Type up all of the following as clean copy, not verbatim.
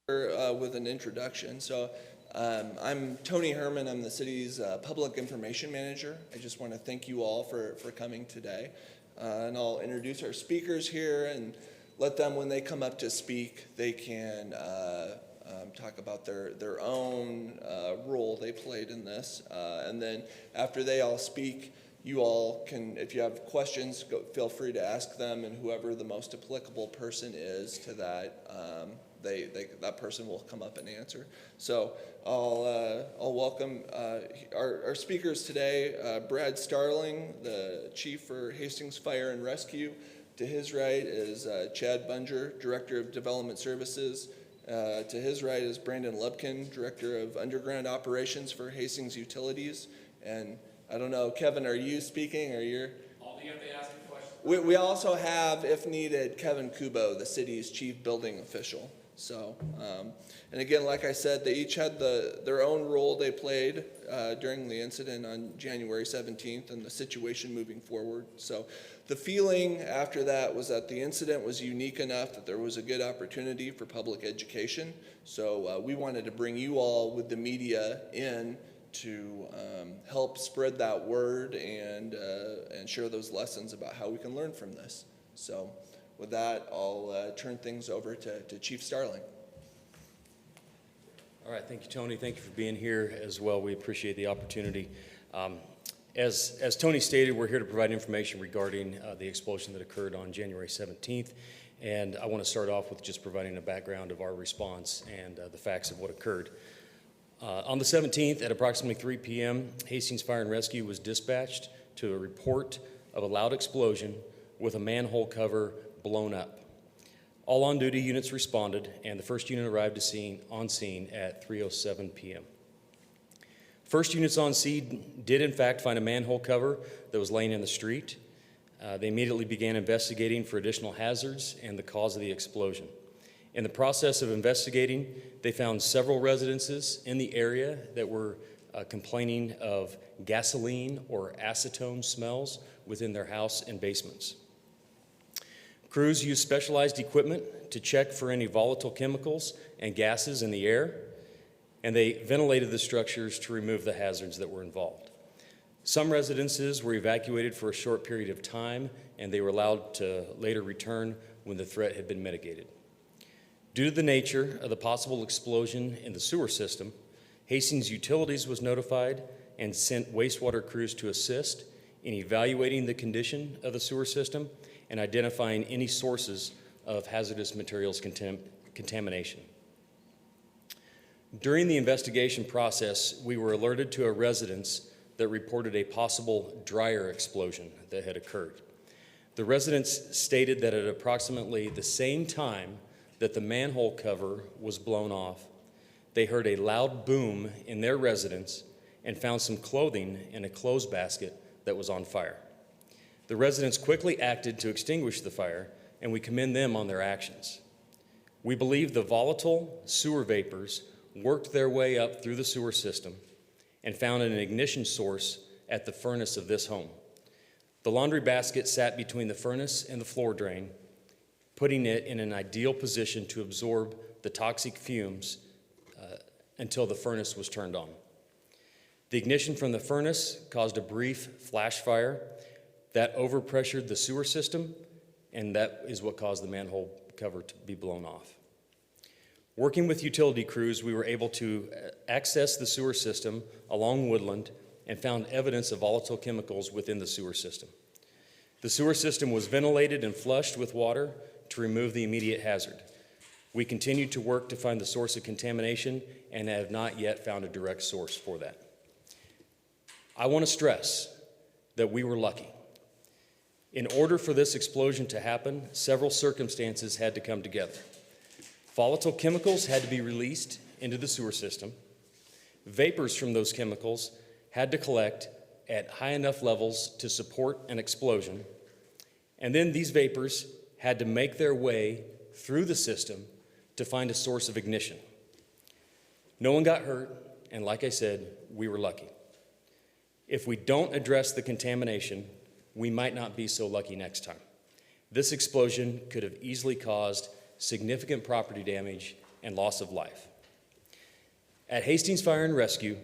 With an introduction. I'm Tony Herman. I'm the city's public information manager. I just want to thank you all for coming today. And I'll introduce our speakers here and let them, when they come up to speak, they can talk about their own role they played in this. And then after they all speak, you all can, if you have questions, feel free to ask them, and whoever the most applicable person is to that, that person will come up and answer. So I'll welcome our speakers today. Brad Starling, the Chief for Hastings Fire and Rescue. To his right is Chad Bunger, Director of Development Services. To his right is Brandon Lubkin, Director of Underground Operations for Hastings Utilities. And I don't know, Kevin, are you speaking, or you're? Only if they ask a question. We also have, if needed, Kevin Kubo, the city's Chief Building Official. So, and again, like I said, they each had their own role they played during the incident on January 17th and the situation moving forward. So the feeling after that was that the incident was unique enough that there was a good opportunity for public education. So we wanted to bring you all with the media in to help spread that word and share those lessons about how we can learn from this. So with that, I'll turn things over to Chief Starling. All right, thank you, Tony. Thank you for being here as well. We appreciate the opportunity. As Tony stated, we're here to provide information regarding the explosion that occurred on January 17th. And I want to start off with just providing a background of our response and the facts of what occurred. On the 17th at approximately 3 p.m., Hastings Fire and Rescue was dispatched to a report of a loud explosion with a manhole cover blown up. All on-duty units responded, and the first unit arrived on scene at 3:07 p.m. First units on scene did in fact find a manhole cover that was laying in the street. They immediately began investigating for additional hazards and the cause of the explosion. In the process of investigating, they found several residences in the area that were complaining of gasoline or acetone smells within their house and basements. Crews used specialized equipment to check for any volatile chemicals and gases in the air, and they ventilated the structures to remove the hazards that were involved. Some residences were evacuated for a short period of time, and they were allowed to later return when the threat had been mitigated. Due to the nature of the possible explosion in the sewer system, Hastings Utilities was notified and sent wastewater crews to assist in evaluating the condition of the sewer system and identifying any sources of hazardous materials contamination. During the investigation process, we were alerted to a residence that reported a possible dryer explosion that had occurred. The residents stated that at approximately the same time that the manhole cover was blown off, they heard a loud boom in their residence and found some clothing in a clothes basket that was on fire. The residents quickly acted to extinguish the fire, and we commend them on their actions. We believe the volatile sewer vapors worked their way up through the sewer system and found an ignition source at the furnace of this home. The laundry basket sat between the furnace and the floor drain, putting it in an ideal position to absorb the toxic fumes until the furnace was turned on. The ignition from the furnace caused a brief flash fire that overpressured the sewer system, and that is what caused the manhole cover to be blown off. Working with utility crews, we were able to access the sewer system along Woodland and found evidence of volatile chemicals within the sewer system. The sewer system was ventilated and flushed with water to remove the immediate hazard. We continued to work to find the source of contamination and have not yet found a direct source for that. I want to stress that we were lucky. In order for this explosion to happen, several circumstances had to come together. Volatile chemicals had to be released into the sewer system. Vapors from those chemicals had to collect at high enough levels to support an explosion. And then these vapors had to make their way through the system to find a source of ignition. No one got hurt, and like I said, we were lucky. If we don't address the contamination, we might not be so lucky next time. This explosion could have easily caused significant property damage and loss of life. At Hastings Fire and Rescue,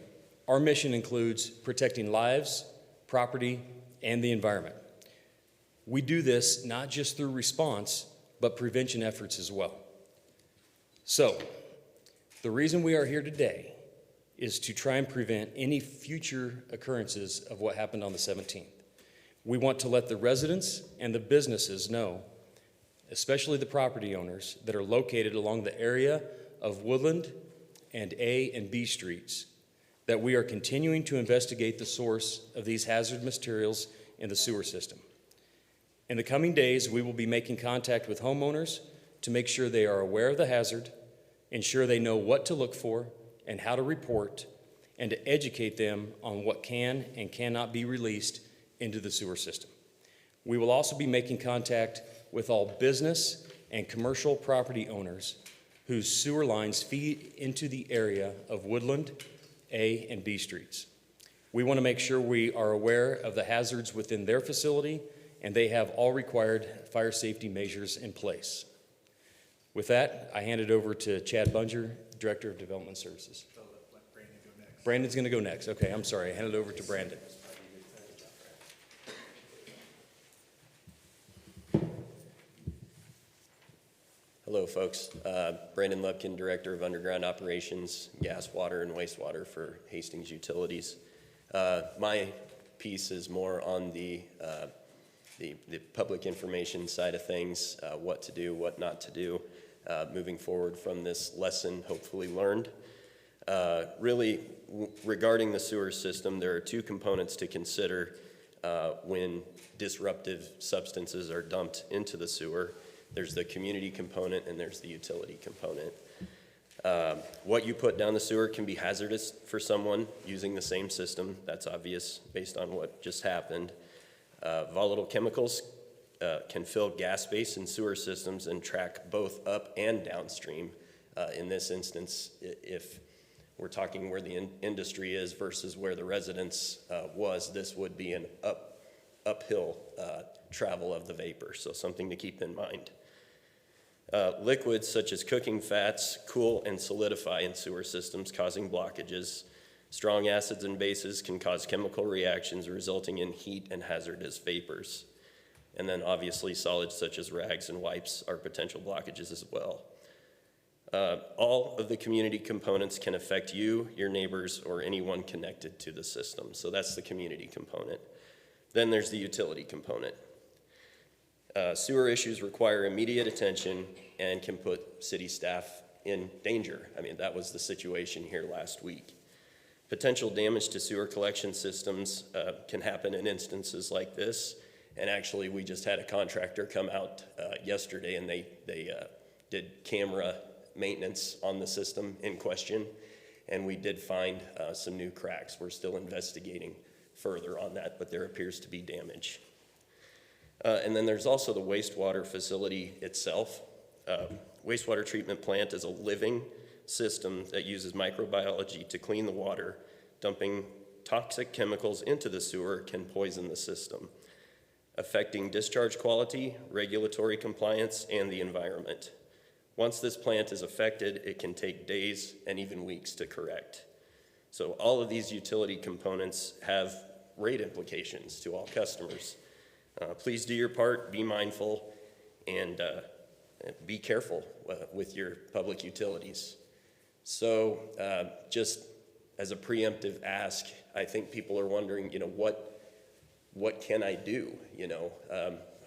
our mission includes protecting lives, property, and the environment. We do this not just through response, but prevention efforts as well. So, the reason we are here today is to try and prevent any future occurrences of what happened on the 17th. We want to let the residents and the businesses know, especially the property owners that are located along the area of Woodland and A and B streets, that we are continuing to investigate the source of these hazard materials in the sewer system. In the coming days, we will be making contact with homeowners to make sure they are aware of the hazard, ensure they know what to look for and how to report, and to educate them on what can and cannot be released into the sewer system. We will also be making contact with all business and commercial property owners whose sewer lines feed into the area of Woodland, A, and B streets. We want to make sure we are aware of the hazards within their facility and they have all required fire safety measures in place. With that, I hand it over to Chad Bunger, Director of Development Services. Brandon's going to go next. Okay, I'm sorry. I hand it over to Brandon. Hello, folks. Brandon Lupkin, Director of Underground Operations, Gas, Water, and Wastewater for Hastings Utilities. My piece is more on the public information side of things, what to do, what not to do, moving forward from this lesson hopefully learned. Really, regarding the sewer system, there are two components to consider when disruptive substances are dumped into the sewer. There's the community component and there's the utility component. What you put down the sewer can be hazardous for someone using the same system. That's obvious based on what just happened. Volatile chemicals can fill gas space in sewer systems and track both up and downstream. In this instance, if we're talking where the industry is versus where the residence was, this would be an uphill travel of the vapor, so something to keep in mind. Liquids such as cooking fats cool and solidify in sewer systems, causing blockages. Strong acids and bases can cause chemical reactions resulting in heat and hazardous vapors. And then obviously solids such as rags and wipes are potential blockages as well. All of the community components can affect you, your neighbors, or anyone connected to the system. So that's the community component. Then there's the utility component. Sewer issues require immediate attention and can put city staff in danger. I mean, that was the situation here last week. Potential damage to sewer collection systems can happen in instances like this. And actually, we just had a contractor come out yesterday and they did camera maintenance on the system in question. And we did find some new cracks. We're still investigating further on that, but there appears to be damage. And then there's also the wastewater facility itself. Wastewater treatment plant is a living system that uses microbiology to clean the water. Dumping toxic chemicals into the sewer can poison the system, affecting discharge quality, regulatory compliance, and the environment. Once this plant is affected, it can take days and even weeks to correct. So all of these utility components have rate implications to all customers. Please do your part, be mindful, and be careful with your public utilities. So just as a preemptive ask, I think people are wondering, what can I do?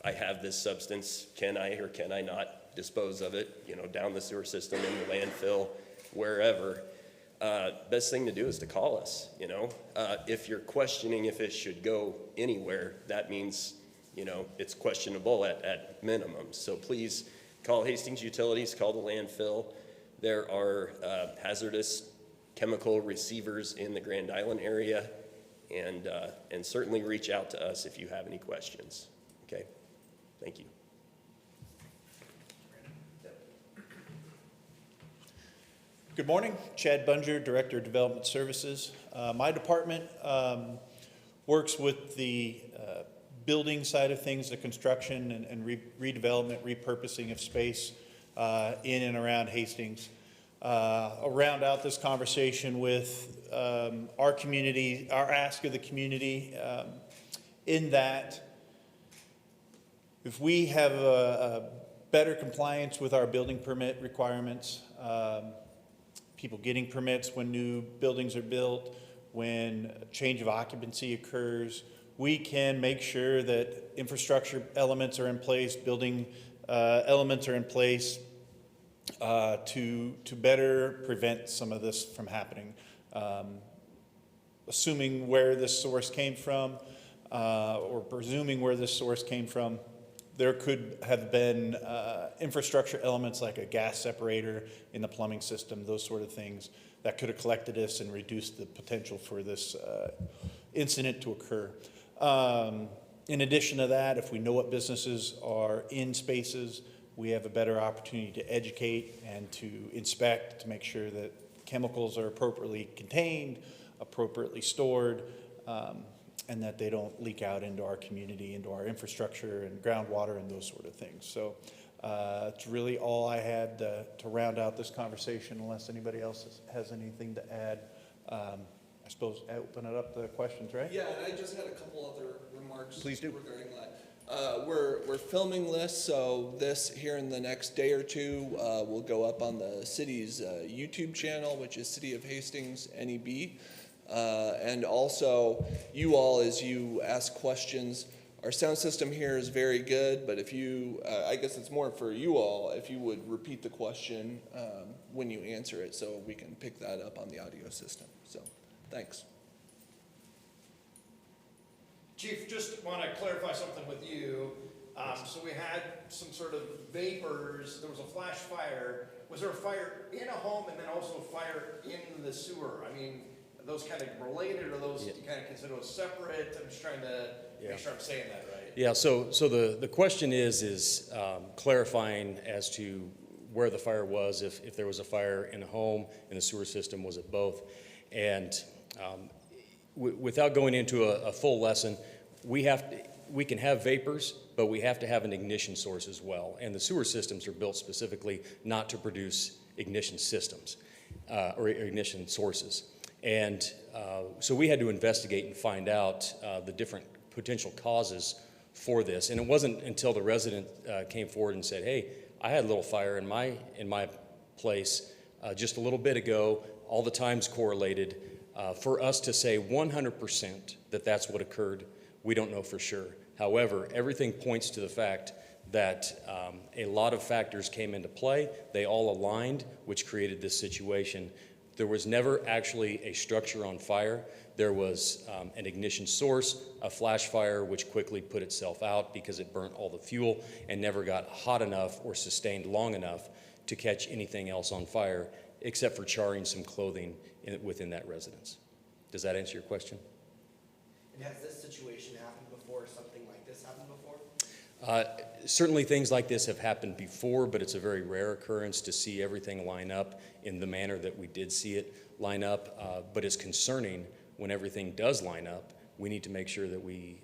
I have this substance, can I or can I not dispose of it, down the sewer system, in the landfill, wherever. Best thing to do is to call us, If you're questioning if it should go anywhere, that means, it's questionable at minimum. So please call Hastings Utilities, call the landfill. There are hazardous chemical receivers in the Grand Island area, and certainly reach out to us if you have any questions. Okay, thank you. Good morning, Chad Bunger, Director of Development Services. My department works with the building side of things, the construction and redevelopment, repurposing of space in and around Hastings. I'll round out this conversation with our community, our ask of the community, in that if we have a better compliance with our building permit requirements, people getting permits when new buildings are built, when a change of occupancy occurs, we can make sure that infrastructure elements are in place, building elements are in place to better prevent some of this from happening. Assuming where this source came from, or presuming where this source came from, there could have been infrastructure elements like a gas separator in the plumbing system, those sort of things that could have collected this and reduced the potential for this incident to occur. In addition to that, if we know what businesses are in spaces, we have a better opportunity to educate and to inspect to make sure that chemicals are appropriately contained, appropriately stored, and that they don't leak out into our community, into our infrastructure and groundwater and those sort of things. So it's really all I had to round out this conversation, unless anybody else has anything to add. I suppose open it up to questions, right? Yeah, and I just had a couple other remarks. Please do. Regarding that. We're filming this, so this here in the next day or two will go up on the city's YouTube channel, which is City of Hastings NEB. And also, you all, as you ask questions, our sound system here is very good, but if you, I guess it's more for you all, if you would repeat the question when you answer it, so we can pick that up on the audio system. So, thanks. Chief, just want to clarify something with you. So we had some sort of vapors, there was a flash fire. Was there a fire in a home and then also a fire in the sewer? I mean, are those kind of related, or those you kind of consider those separate? I'm just trying to make sure I'm saying that right. Yeah, so the question is clarifying as to where the fire was, if there was a fire in a home, in the sewer system, was it both? And without going into a full lesson, we can have vapors, but we have to have an ignition source as well. And the sewer systems are built specifically not to produce ignition systems or ignition sources. And so we had to investigate and find out the different potential causes for this. And it wasn't until the resident came forward and said, hey, I had a little fire in my place just a little bit ago, all the times correlated. For us to say 100% that that's what occurred, we don't know for sure. However, everything points to the fact that a lot of factors came into play. They all aligned, which created this situation. There was never actually a structure on fire. There was an ignition source, a flash fire, which quickly put itself out because it burnt all the fuel and never got hot enough or sustained long enough to catch anything else on fire, except for charring some clothing within that residence. Does that answer your question? And has this situation happened before, something like this happened before? Certainly things like this have happened before, but it's a very rare occurrence to see everything line up in the manner that we did see it line up. But it's concerning when everything does line up. We need to make sure that we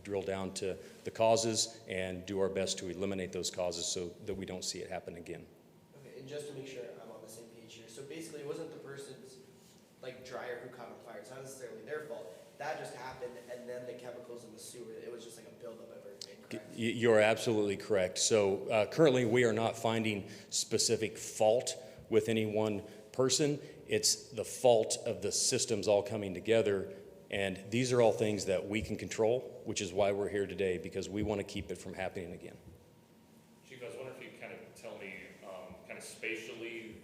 drill down to the causes and do our best to eliminate those causes so that we don't see it happen again. Okay, and just to make sure I'm on the same page here, so basically it wasn't the person's dryer who caught on fire. It's not necessarily their fault. That just happened, and then the chemicals in the sewer, it was just like a buildup of everything, correct? You're absolutely correct. So currently we are not finding specific fault with any one person. It's the fault of the systems all coming together. And these are all things that we can control, which is why we're here today, because we want to keep it from happening again. Chief, I was wondering if you could kind of tell me, kind of spatially,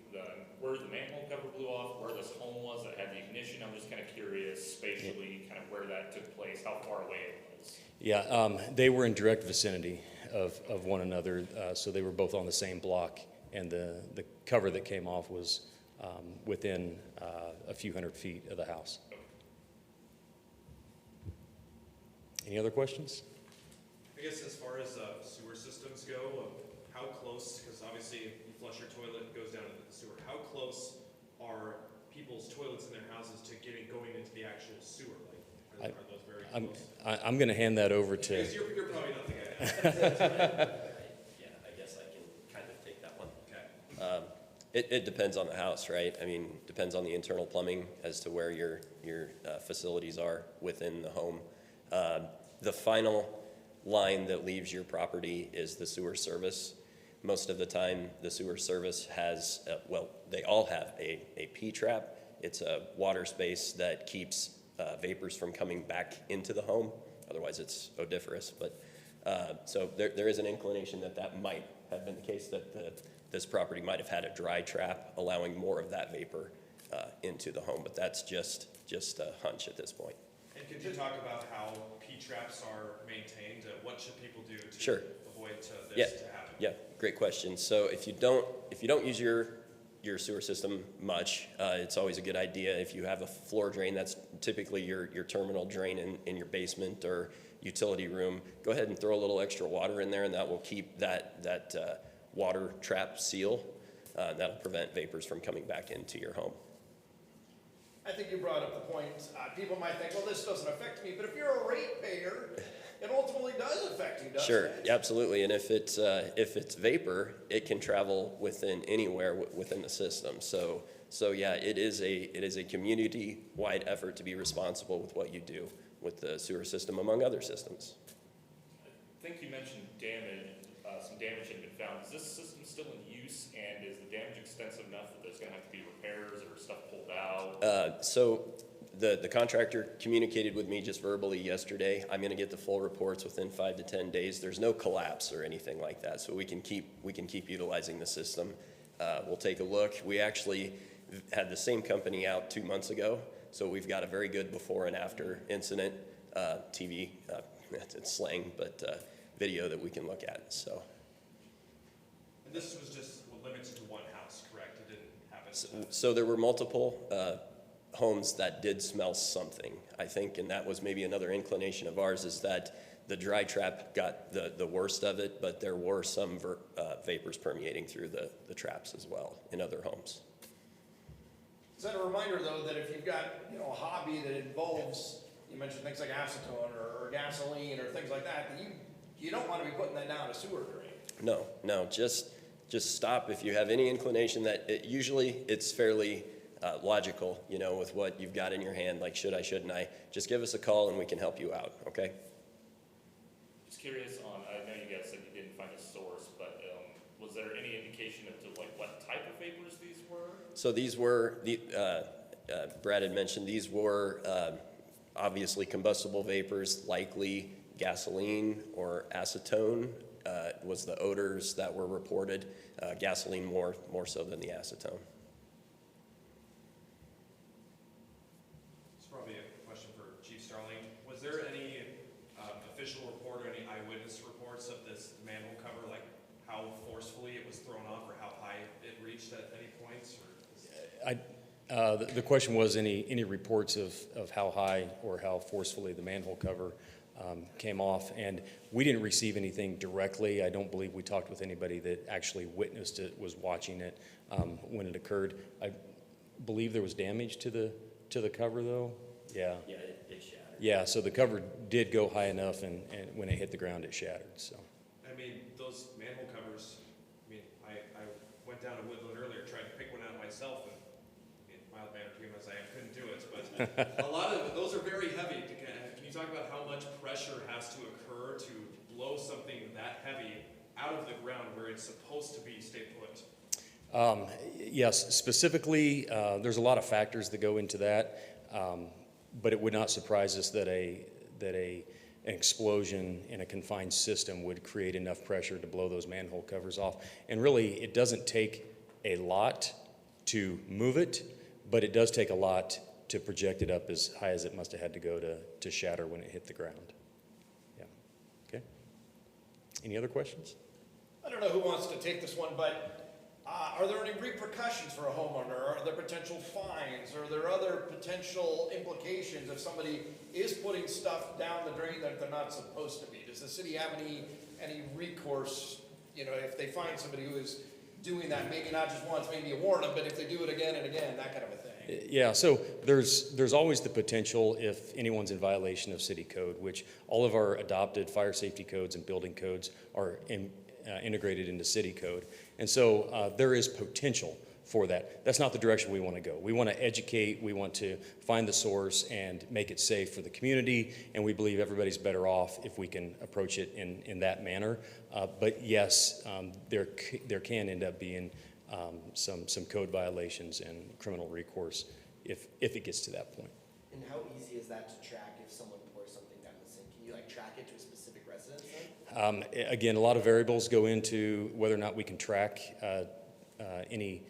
where the manhole cover blew off, where this home was that had the ignition. I'm just kind of curious, spatially, kind of where that took place, how far away it was. Yeah, they were in direct vicinity of one another, so they were both on the same block, and the cover that came off was within a few hundred feet of the house. Any other questions? I guess as far as sewer systems go, how close, because obviously if you flush your toilet, it goes down into the sewer. How close are people's toilets in their houses to going into the actual sewer? Are those very close? I'm going to hand that over to... Because you're probably not the guy. Yeah, I guess I can kind of take that one. Okay. It depends on the house, right? I mean, depends on the internal plumbing as to where your facilities are within the home. The final line that leaves your property is the sewer service. Most of the time, the sewer service has, well, they all have a P-trap. It's a water space that keeps vapors from coming back into the home. Otherwise, it's odoriferous. But so there is an inclination that that might have been the case, that this property might have had a dry trap, allowing more of that vapor into the home. But that's just a hunch at this point. And could you talk about how P-traps are maintained? What should people do to Sure. avoid this Yeah. to happen? Yeah, great question. So if you don't use your sewer system much, it's always a good idea. If you have a floor drain, that's typically your terminal drain in your basement or utility room, go ahead and throw a little extra water in there, and that will keep that water trap seal. That'll prevent vapors from coming back into your home. I think you brought up the point, people might think, well, this doesn't affect me, but if you're a ratepayer, it ultimately does affect you, doesn't Sure, it? absolutely. And if it's vapor, it can travel anywhere within the system. So yeah, it is a community-wide effort to be responsible with what you do with the sewer system, among other systems. I think you mentioned damage, some damage had been found. Is this system still in use, and is the damage extensive enough that there's gonna have to be repairs or stuff pulled out? So the contractor communicated with me just verbally yesterday. I'm gonna get the full reports within 5 to 10 days. There's no collapse or anything like that, so we can keep utilizing the system. We'll take a look. We actually had the same company out 2 months ago, so we've got a very good before and after incident TV, it's slang, but video that we can look at, so. And this was just limited to one house, correct? It didn't happen. So there were multiple homes that did smell something, I think, and that was maybe another inclination of ours, is that the dry trap got the worst of it, but there were some vapors permeating through the traps as well in other homes. Is that a reminder, though, that if you've got, a hobby that involves, you mentioned things like acetone or gasoline or things like that you don't want to be putting that down a sewer drain? No, just stop if you have any inclination that usually it's fairly logical, with what you've got in your hand, like should I, shouldn't I? Just give us a call and we can help you out, okay? Just curious on, I know you guys said you didn't find a source, but was there any indication of what type of vapors these were? So these were, Brad had mentioned, these were obviously combustible vapors, likely gasoline or acetone was the odors that were reported. Gasoline more so than the acetone. It's probably a question for Chief Starling. Was there any official report or any eyewitness reports of this manhole cover, like how forcefully it was thrown off or how high it reached at any points? The question was any reports of how high or how forcefully the manhole cover came off, and we didn't receive anything directly. I don't believe we talked with anybody that actually witnessed it, was watching it when it occurred. I believe there was damage to the cover, though. Yeah. Yeah, it shattered. Yeah, so the cover did go high enough, and when it hit the ground, it shattered. So. I mean, those manhole covers, I went down to Woodland earlier, tried to pick one out myself, and mild mannered human as I am, couldn't do it, but a lot of those are very heavy. Can you talk about how much pressure has to occur to blow something that heavy out of the ground where it's supposed to be stay put? Yes, specifically, there's a lot of factors that go into that, but it would not surprise us that an explosion in a confined system would create enough pressure to blow those manhole covers off. And really, it doesn't take a lot to move it, but it does take a lot to project it up as high as it must have had to go to shatter when it hit the ground. Yeah. Okay. Any other questions? I don't know who wants to take this one, but are there any repercussions for a homeowner? Are there potential fines? Are there other potential implications if somebody is putting stuff down the drain that they're not supposed to be? Does the city have any recourse, if they find somebody who is doing that, maybe not just once, maybe you warn them, but if they do it again and again, that kind of a thing? Yeah, so there's always the potential if anyone's in violation of city code, which all of our adopted fire safety codes and building codes are integrated into city code. And so there is potential for that. That's not the direction we want to go. We want to educate, we want to find the source and make it safe for the community, and we believe everybody's better off if we can approach it in that manner. But yes, there can end up being some code violations and criminal recourse if it gets to that point. And how easy is that to track if someone pours something down the sink? Can you like track it to a specific residence then? Again, a lot of variables go into whether or not we can track any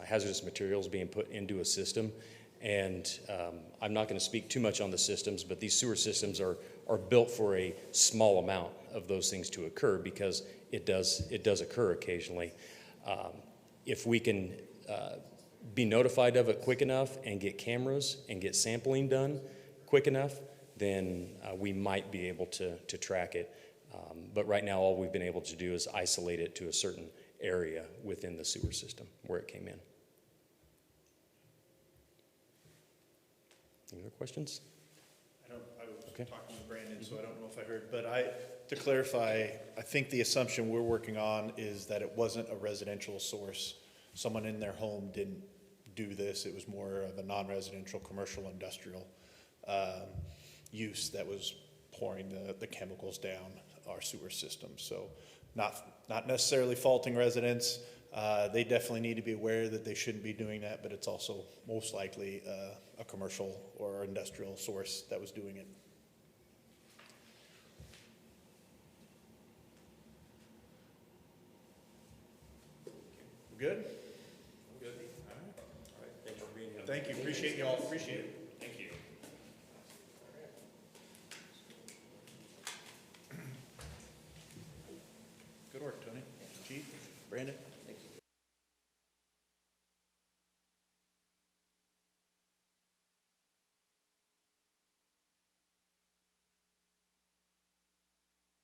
hazardous materials being put into a system. And I'm not going to speak too much on the systems, but these sewer systems are built for a small amount of those things to occur because it does occur occasionally. If we can be notified of it quick enough and get cameras and get sampling done quick enough, then we might be able to track it. But right now, all we've been able to do is isolate it to a certain area within the sewer system where it came in. Any other questions? I was Okay. talking to Brandon, so I don't know if I heard, but to clarify, I think the assumption we're working on is that it wasn't a residential source. Someone in their home didn't do this. It was more of a non-residential, commercial, industrial use that was pouring the chemicals down our sewer system. So not necessarily faulting residents. They definitely need to be aware that they shouldn't be doing that, but it's also most likely a commercial or industrial source that was doing it. Good? Good. All right, thanks for being here. Thank you. Appreciate you all. Appreciate it. Thank you. Good work, Tony. Chief, Brandon.